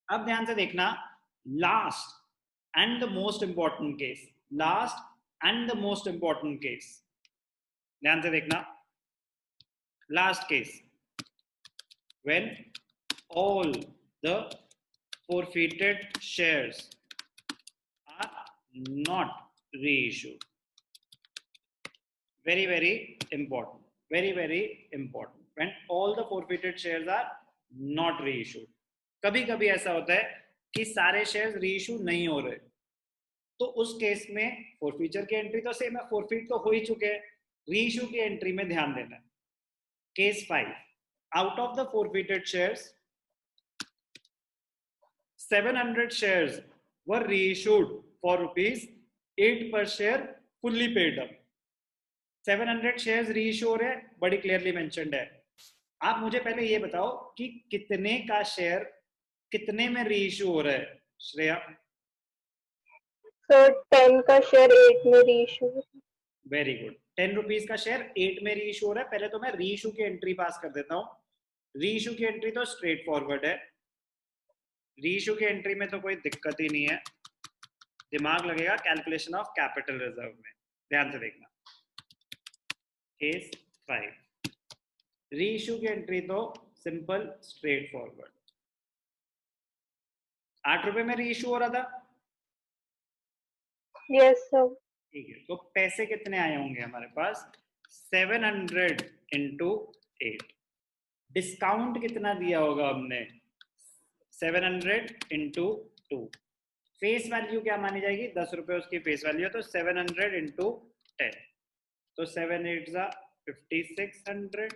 अब ध्यान से देखना, last and the most important case, last and the most important case, ध्यान से देखना, last case, when all the forfeited shares are not reissued. Very very important, very very important, when all the forfeited shares are not reissued. कभी कभी ऐसा होता है कि सारे शेयर्स रीइश्यू नहीं हो रहे, तो उस केस में फोरफीचर की एंट्री तो सेम है, फोरफीट तो हो ही चुके हैं, रीइश्यू की एंट्री में ध्यान देना है. Case 5, out of the forfeited shares 700 shares were reissued for rupees 8 per share fully paid up. 700 shares reissue हो रहे हैं, बड़ी क्लियरली मेंशन्ड है. आप मुझे पहले ये बताओ कि कितने का शेयर कितने में रीइश्यू हो रहा है श्रेया? सर 10 का शेयर 8 में रीइश्यू. वेरी गुड, 10 रुपीज का शेयर 8 में रीइश्यू हो रहा है. पहले तो मैं रीइश्यू की एंट्री पास कर देता हूँ. रीइश्यू की एंट्री तो स्ट्रेट फॉरवर्ड है, रीइश्यू की एंट्री में तो कोई दिक्कत ही नहीं है, दिमाग लगेगा कैलकुलेशन ऑफ कैपिटल रिजर्व में. ध्यान से देखना, केस 5, रीइश्यू की एंट्री तो सिंपल स्ट्रेट फॉरवर्ड, 8 रुपए में रीइश्यू हो रहा था. Yes sir. ठीक है, तो पैसे कितने आए होंगे हमारे पास? 700 इंटू 8. डिस्काउंट कितना दिया होगा हमने? 700 इंटू 2. फेस वैल्यू क्या मानी जाएगी? 10 रुपए उसकी फेस वैल्यू है, तो 700 इंटू 10, तो 7 8 जा 5600,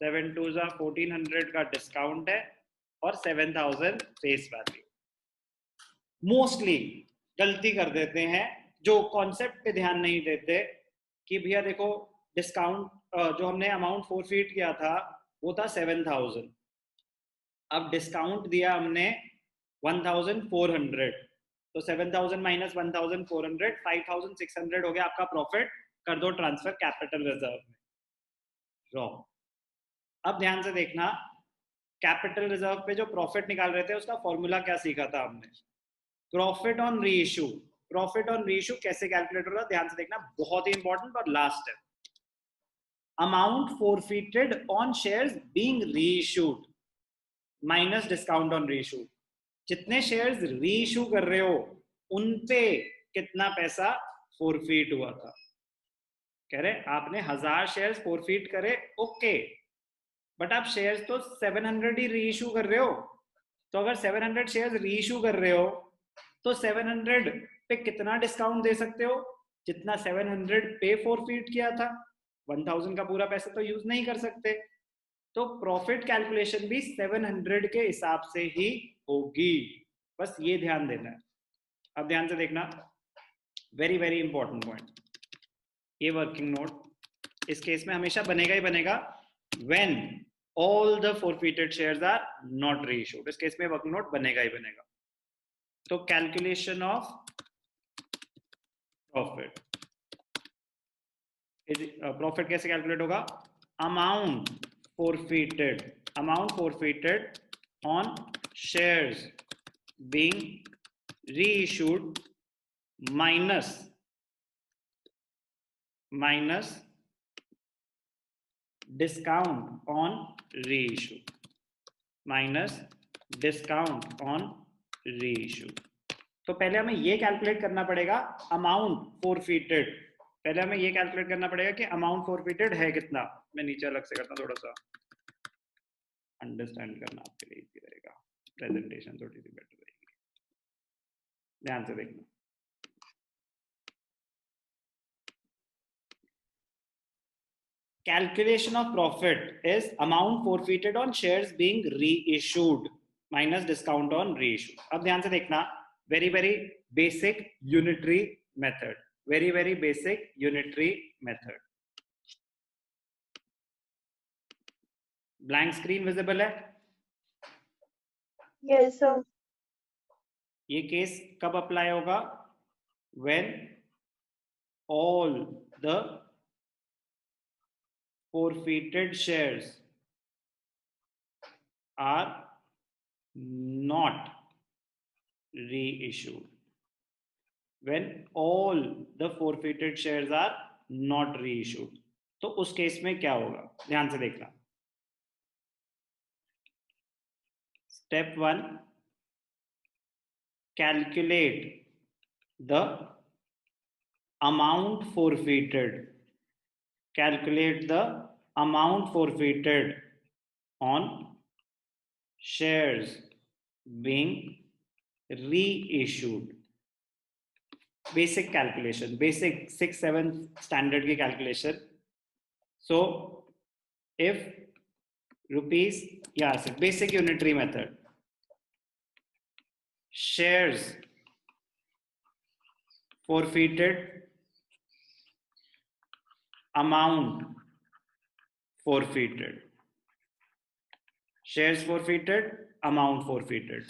7 2 जा 1400 का डिस्काउंट है, और 7000 फेस वैल्यू. मोस्टली गलती कर देते हैं जो कॉन्सेप्ट पे ध्यान नहीं देते कि भैया देखो डिस्काउंट, जो हमने अमाउंट फोरफीट किया था वो था 7000, अब डिस्काउंट दिया हमने 1400, तो 7000 माइनस 1400, 5600 हो गया आपका प्रॉफिट, कर दो ट्रांसफर कैपिटल रिजर्व में. रॉन्ग. अब ध्यान से देखना, कैपिटल रिजर्व पे जो प्रॉफिट निकाल रहे थे उसका फॉर्मूला क्या सीखा था हमने? Profit on reissue. Profit on reissue कैसे कैलकुलेट हो रहा है ध्यान से देखना, बहुत ही इंपॉर्टेंट. और लास्ट है amount forfeited on shares being reissued minus discount on reissue. जितने शेयर्स रीइश्यू कर रहे हो उन पे कितना पैसा फोरफीट हुआ था. कह रहे आपने 1000 शेयर्स फोरफीट करे, ओके, बट आप शेयर्स तो 700 ही रीइश्यू कर रहे हो, तो अगर 700 शेयर्स रीइश्यू कर रहे हो तो 700 पे कितना डिस्काउंट दे सकते हो? जितना 700 पे फोरफीट किया था. 1000 का पूरा पैसा तो यूज नहीं कर सकते, तो प्रॉफिट कैलकुलेशन भी 700 के हिसाब से ही होगी. बस ये ध्यान देना है. अब ध्यान से देखना, वेरी वेरी इंपॉर्टेंट पॉइंट, ये वर्किंग नोट इस केस में हमेशा बनेगा ही बनेगा. When all the forfeited shares are not reissued, इस केस में वर्किंग नोट बनेगा ही बनेगा. तो कैलकुलेशन ऑफ प्रॉफिट, प्रॉफिट कैसे कैलकुलेट होगा? Amount forfeited on shares being reissued minus discount on reissue, minus discount on reissue. तो पहले हमें ये कैलकुलेट करना पड़ेगा अमाउंट फोरफीटेड, पहले हमें ये कैलकुलेट करना पड़ेगा कि अमाउंट फोरफीटेड है कितना. मैं नीचे अलग से करता हूँ, थोड़ा सा अंडरस्टैंड करना आपके लिए इजी रहेगा, प्रेजेंटेशन थोड़ी सी बेटर रहेगी. ध्यान से देखना, calculation of profit is amount forfeited on shares being reissued minus discount on reissue. अब ध्यान से देखना, very very basic unitary method, very very basic unitary method. Blank screen visible है? Yes sir. ये केस कब अप्लाई होगा? when all the forfeited shares are not reissued. When all the forfeited shares are not reissued, तो उस case में क्या होगा, ध्यान से देखना. Step 1, calculate the amount forfeited. Calculate the amount forfeited on shares being reissued. Basic calculation, basic 6-7 standard की calculation. So if rupees, yeah, basic unitary method, shares forfeited, amount forfeited, shares forfeited, amount forfeited.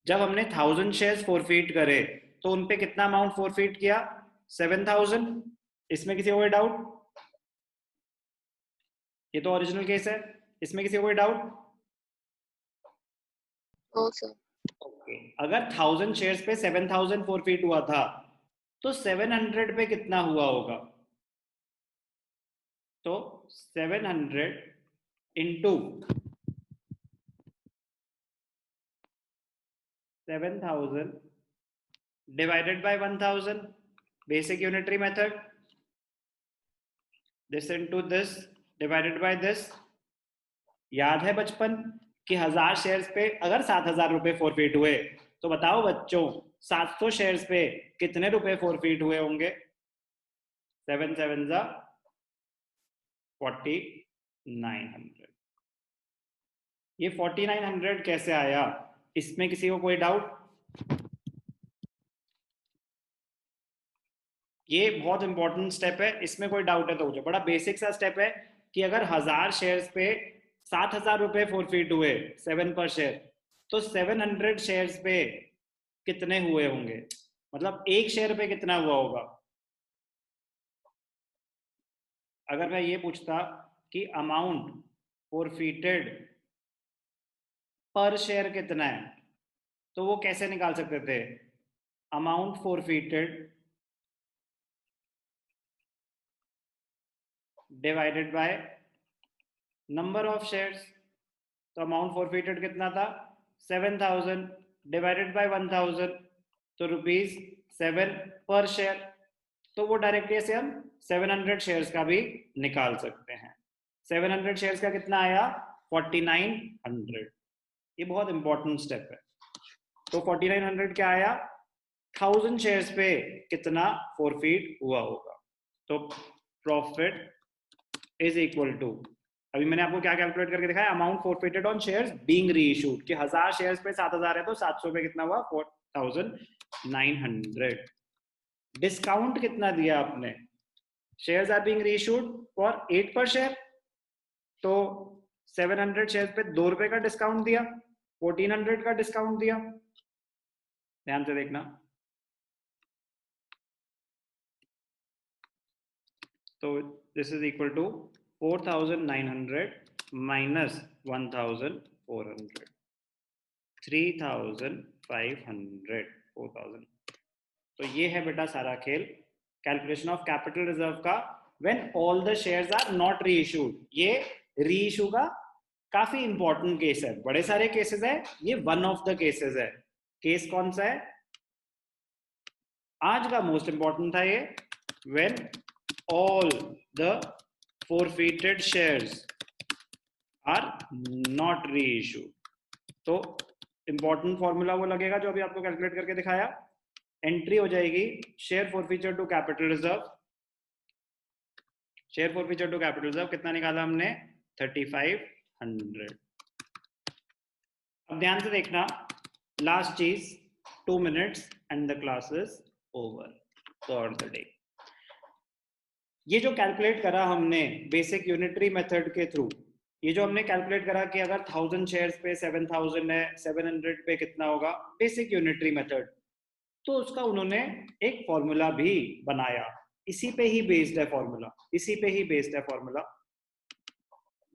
जब हमने 1000 shares forfeit करे तो उन पे कितना amount forfeit किया, 7000. इसमें किसी को कोई डाउट? ये तो ओरिजिनल केस है, इसमें किसी को कोई डाउट? No sir. ओके, अगर 1000 शेयर्स पे 7000 फॉरफीट हुआ था तो 700 पे कितना हुआ होगा? तो 700 into 7000 divided by 1000, basic unitary method. This into this divided by this. याद है बचपन कि 1000 शेयर्स पे अगर 7000 रुपए फॉरफीट हुए तो बताओ बच्चों 700 शेयर्स पे कितने रुपए फॉरफीट हुए होंगे? 7 7 जा 4900. ये 4900 कैसे आया, इसमें किसी को कोई डाउट? ये बहुत इंपॉर्टेंट स्टेप है, इसमें कोई डाउट है तो मुझे, बड़ा बेसिक सा स्टेप है कि अगर 1000 शेयर्स पे 7000 रुपए फॉरफीट हुए 7 पर शेयर, तो 700 शेयर्स पे कितने हुए होंगे, मतलब एक शेयर पे कितना हुआ होगा? अगर मैं ये पूछता कि अमाउंट फॉरफीटेड पर शेयर कितना है, तो वो कैसे निकाल सकते थे? Amount forfeited divided by number of shares. तो अमाउंट फॉरफीटेड कितना था? 7000 डिवाइडेड बाय 1000, तो ₹7 पर शेयर. तो वो डायरेक्टली ऐसे हम 700 शेयर्स का भी निकाल सकते हैं. 700 शेयर्स का कितना आया? 4900. ये बहुत इंपॉर्टेंट स्टेप है. तो 4900 क्या आया? 1000 शेयर्स पे कितना फॉरफीट हुआ होगा. तो प्रॉफिट इज इक्वल टू, अभी मैंने आपको क्या कैलकुलेट करके दिखाया, amount forfeited on shares being reissued, कि 1000 शेयर्स पे 7000 है तो 700 पे कितना हुआ? 4900. डिस्काउंट कितना दिया आपने? Shares are being reissued for 8 per share, तो 700 शेयर्स पे 2 रुपए का डिस्काउंट दिया, 1400 का डिस्काउंट दिया. ध्यान से देखना. तो this is equal to 4900 minus 1400, 3500, 4000. तो ये है बेटा सारा खेल कैलकुलेशन ऑफ कैपिटल रिजर्व का when all the shares are not reissued. ये रीइश्यू का काफी इंपॉर्टेंट केस है, बड़े सारे केसेस है, ये वन ऑफ द केसेस है. केस कौन सा है? आज का मोस्ट इंपॉर्टेंट था ये, when all the forfeited shares are not reissued. तो इंपॉर्टेंट फॉर्मूला वो लगेगा जो अभी आपको कैलकुलेट करके दिखाया. एंट्री हो जाएगी share forfeiture to capital reserve. Share forfeiture to capital reserve कितना निकाला हमने? 3500. अब ध्यान से देखना, लास्ट चीज, 2 minutes and the class is over for the day. ये जो कैलकुलेट करा हमने बेसिक यूनिटरी मेथड के थ्रू, ये जो हमने कैलकुलेट करा कि अगर 1000 शेयर्स पे 7000 है, 700 पे कितना होगा, बेसिक यूनिटरी मेथड, तो उसका उन्होंने एक फॉर्मूला भी बनाया. इसी पे ही बेस्ड है फॉर्मूला, इसी पे ही बेस्ड है फॉर्मूला.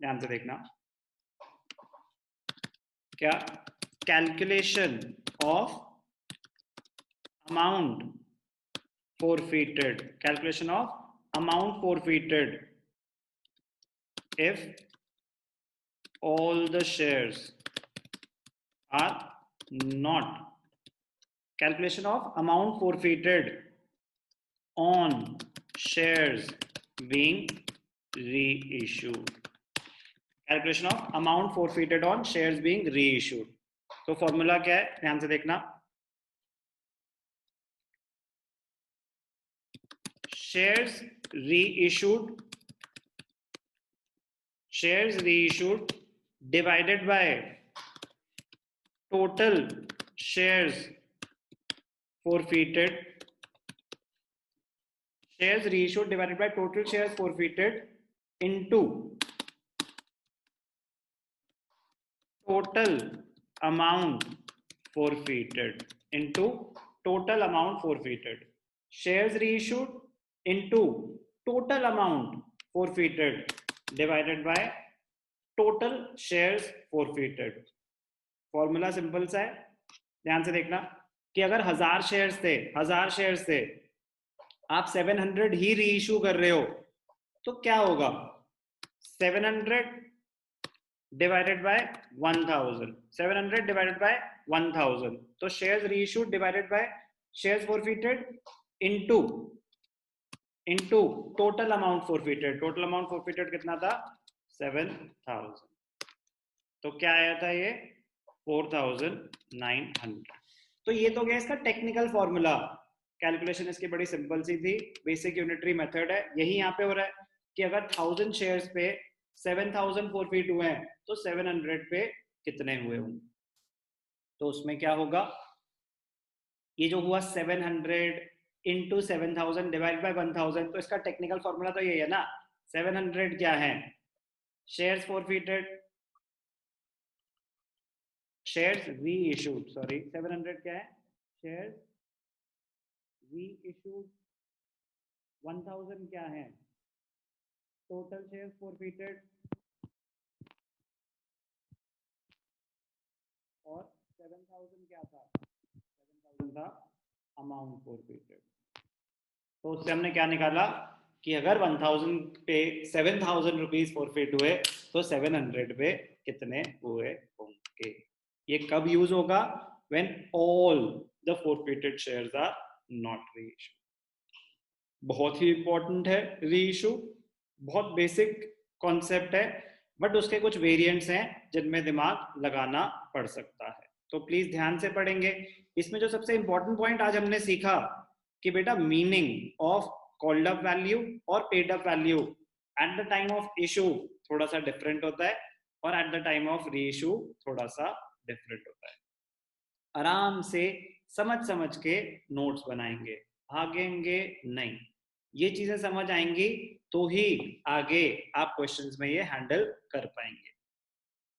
ध्यान से देखना क्या calculation of amount forfeited, calculation of amount forfeited if all the shares are not, calculation of amount forfeited on shares being reissued, calculation of amount forfeited on shares being reissued. तो formula क्या है, ध्यान से देखना. shares reissued divided by total shares forfeited, shares reissued divided by total shares forfeited into total amount forfeited, into total amount forfeited. Shares reissued into total amount forfeited divided by total shares forfeited. Formula simple सा है, ध्यान से देखना कि अगर 1000 shares थे, आप 700 ही reissue कर रहे हो तो क्या होगा, 700 डिवाइडेड बाय 1000, 700 डिवाइडेड बाय 1000, तो shares reissued divided by shares forfeited into total amount forfeited. Total amount forfeited कितना था, 7000. तो क्या आया था ये, 4900. तो ये तो गया इसका टेक्निकल फॉर्मूला. कैलकुलेशन इसकी बड़ी सिंपल सी थी, बेसिक यूनिटरी मेथड है. यही यहाँ पे हो रहा है कि अगर 1000 शेयर्स पे 7000 फॉरफिट हुए हैं तो 700 पे कितने हुए होंगे. तो उसमें क्या होगा, ये जो हुआ 700 इंटू 7000 डिवाइड बाय 1000, तो इसका टेक्निकल फॉर्मूला तो यही है ना. 700 क्या है, shares forfeited, shares reissued, sorry 700 क्या है, शेयर्स रीइश्यूड, 1000 क्या है, टोटल शेयर्स फॉरफिटेड, और 7000 क्या था, 7000 था अमाउंट फॉरफिटेड. तो उससे हमने क्या निकाला कि अगर 1000 पे 7000 रुपीज फॉरफिट हुए तो 700 पे कितने हुए होंगे. ये कब यूज होगा, when all the forfeited shares are not reissue. बहुत ही इंपॉर्टेंट है रीइश्यू, बहुत बेसिक कॉन्सेप्ट है, बट उसके कुछ वेरिएंट्स हैं जिनमें दिमाग लगाना पड़ सकता है. तो प्लीज ध्यान से पढ़ेंगे. इसमें जो सबसे इंपॉर्टेंट पॉइंट आज हमने सीखा कि बेटा meaning of called up value और paid up value at the time of issue थोड़ा सा डिफरेंट होता है और at the time of reissue थोड़ा सा डिफरेंट होता है. आराम से समझ के नोट्स बनाएंगे, भागेंगे नहीं. ये चीजें समझ आएंगी तो ही आगे आप क्वेश्चंस में ये हैंडल कर पाएंगे.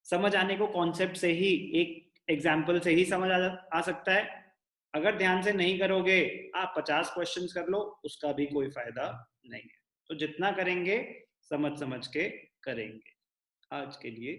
समझ आने को कॉन्सेप्ट से ही, एक एग्जाम्पल से ही समझ आ सकता है. अगर ध्यान से नहीं करोगे, आप 50 क्वेश्चंस कर लो, उसका भी कोई फायदा नहीं है. तो जितना करेंगे समझ के करेंगे. आज के लिए